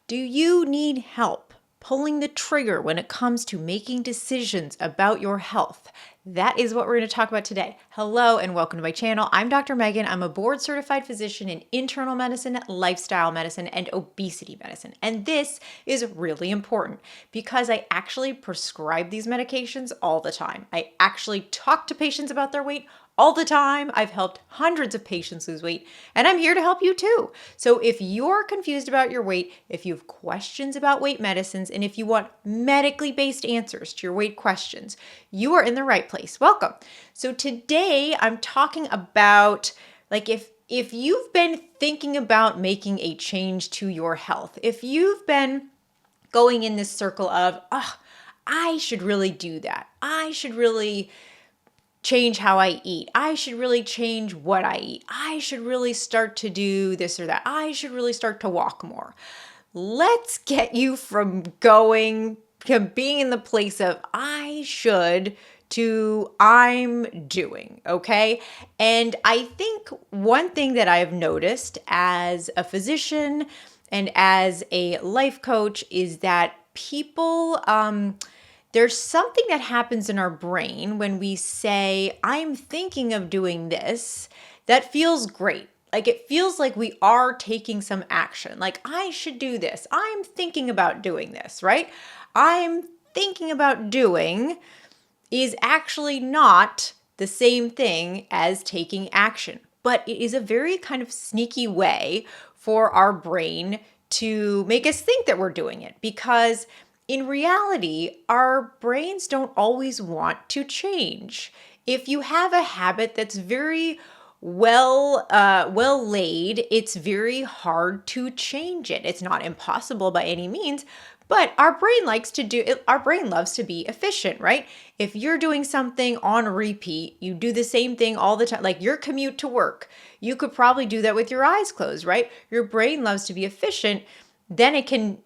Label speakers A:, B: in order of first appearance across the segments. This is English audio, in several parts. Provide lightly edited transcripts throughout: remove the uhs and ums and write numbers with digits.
A: Do you need help pulling the trigger when it comes to making decisions about your health? That is what we're going to talk about today. Hello and welcome to my channel. I'm Dr. Megan. I'm a board certified physician in internal medicine, lifestyle medicine, and obesity medicine. And this is really important because I actually prescribe these medications all the time. I actually talk to patients about their weight all the time. I've helped hundreds of patients lose weight, and I'm here to help you too. So if you're confused about your weight, if you have questions about weight medicines, and if you want medically based answers to your weight questions, you are in the right place. Welcome. So today I'm talking about if you've been thinking about making a change to your health, if you've been going in this circle of, I should really do that. I should really change how I eat. I should really change what I eat. I should really start to do this or that. I should really start to walk more. Let's get you from going to being in the place of I should to I'm doing, okay? And I think one thing that I've noticed as a physician and as a life coach is that people, there's something that happens in our brain when we say, I'm thinking of doing this, that feels great. Like it feels like we are taking some action. Like I should do this. I'm thinking about doing this, right? I'm thinking about doing is actually not the same thing as taking action. But it is a very kind of sneaky way for our brain to make us think that we're doing it, because in reality, our brains don't always want to change. If you have a habit that's very well laid, it's very hard to change it. It's not impossible by any means, but our brain likes to do it. Our brain loves to be efficient, right? If you're doing something on repeat, you do the same thing all the time, like your commute to work, you could probably do that with your eyes closed, right? Your brain loves to be efficient. Then it can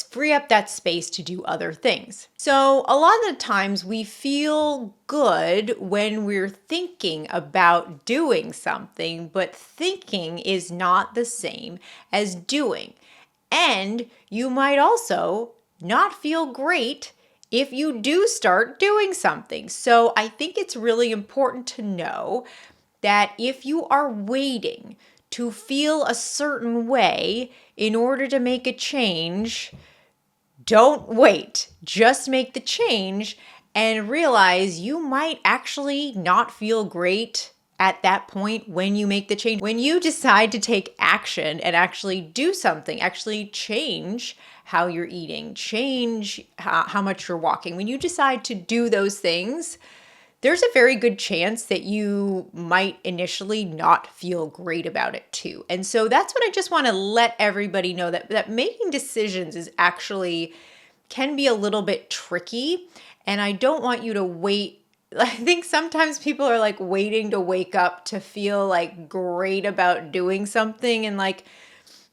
A: free up that space to do other things. So a lot of the times we feel good when we're thinking about doing something, but thinking is not the same as doing. And you might also not feel great if you do start doing something. So I think it's really important to know that if you are waiting to feel a certain way in order to make a change, don't wait. Just make the change and realize you might actually not feel great at that point when you make the change. When you decide to take action and actually do something, actually change how you're eating, change how much you're walking, when you decide to do those things, there's a very good chance that you might initially not feel great about it too. And so that's what I just want to let everybody know, that making decisions is actually can be a little bit tricky. And I don't want you to wait. I think sometimes people are like waiting to wake up to feel like great about doing something. And like,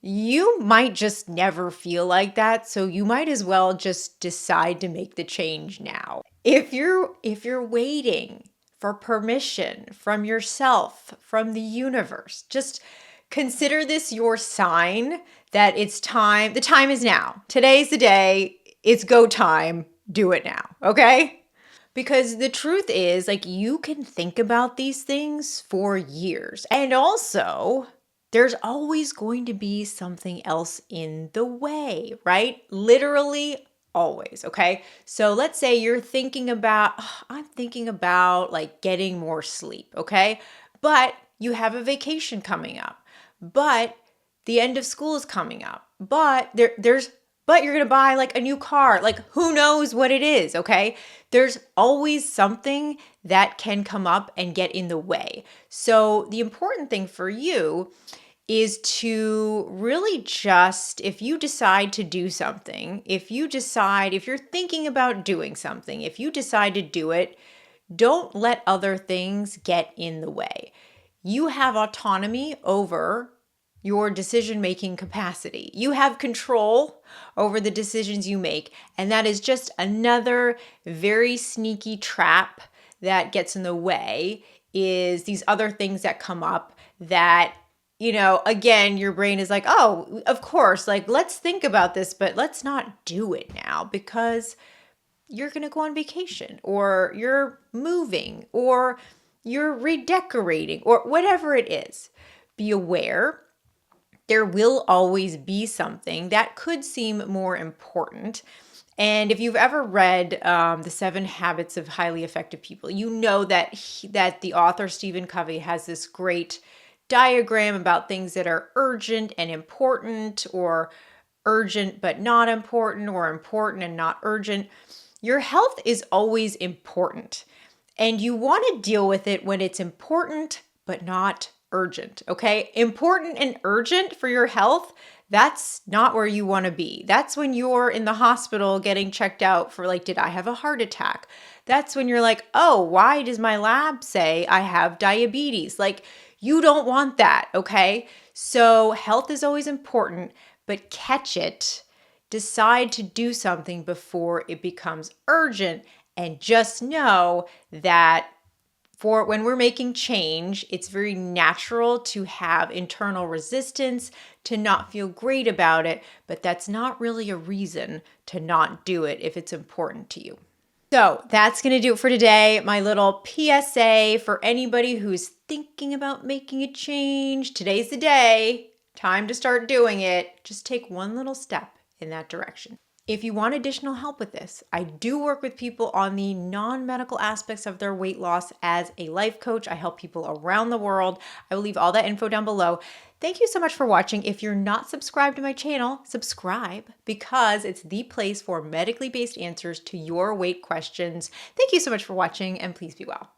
A: you might just never feel like that. So you might as well just decide to make the change now. If you're waiting for permission from yourself, from the universe, just consider this your sign that it's time. The time is now. Today's the day. It's go time. Do it now. Okay? Because the truth is, like, you can think about these things for years. And also, there's always going to be something else in the way, right? Literally always, okay? So let's say you're thinking about, I'm thinking about like getting more sleep, okay? But you have a vacation coming up, but the end of school is coming up, but but you're going to buy like a new car, like who knows what it is, okay? There's always something that can come up and get in the way. So the important thing for you is to really just, if you decide to do something, if you're thinking about doing something, if you decide to do it, don't let other things get in the way. You have autonomy over your decision-making capacity. You have control over the decisions you make, and that is just another very sneaky trap that gets in the way, is these other things that come up that again, your brain is like, oh, of course, like, let's think about this, but let's not do it now because you're going to go on vacation or you're moving or you're redecorating or whatever it is. Be aware there will always be something that could seem more important. And if you've ever read The 7 Habits of Highly Effective People, you know that the author Stephen Covey has this great diagram about things that are urgent and important, or urgent but not important, or important and not urgent. Your health is always important, and you want to deal with it when it's important but not urgent, okay? Important and urgent for your health, that's not where you want to be. That's when you're in the hospital getting checked out for, like, did I have a heart attack? That's when you're like, oh, why does my lab say I have diabetes? Like, you don't want that, okay? So health is always important, but catch it. Decide to do something before it becomes urgent, and just know that for when we're making change, it's very natural to have internal resistance, to not feel great about it, but that's not really a reason to not do it if it's important to you. So that's going to do it for today. My little PSA for anybody who's thinking about making a change. Today's the day. Time to start doing it. Just take one little step in that direction. If you want additional help with this, I do work with people on the non-medical aspects of their weight loss as a life coach. I help people around the world. I will leave all that info down below. Thank you so much for watching. If you're not subscribed to my channel, subscribe, because it's the place for medically based answers to your weight questions. Thank you so much for watching, and please be well.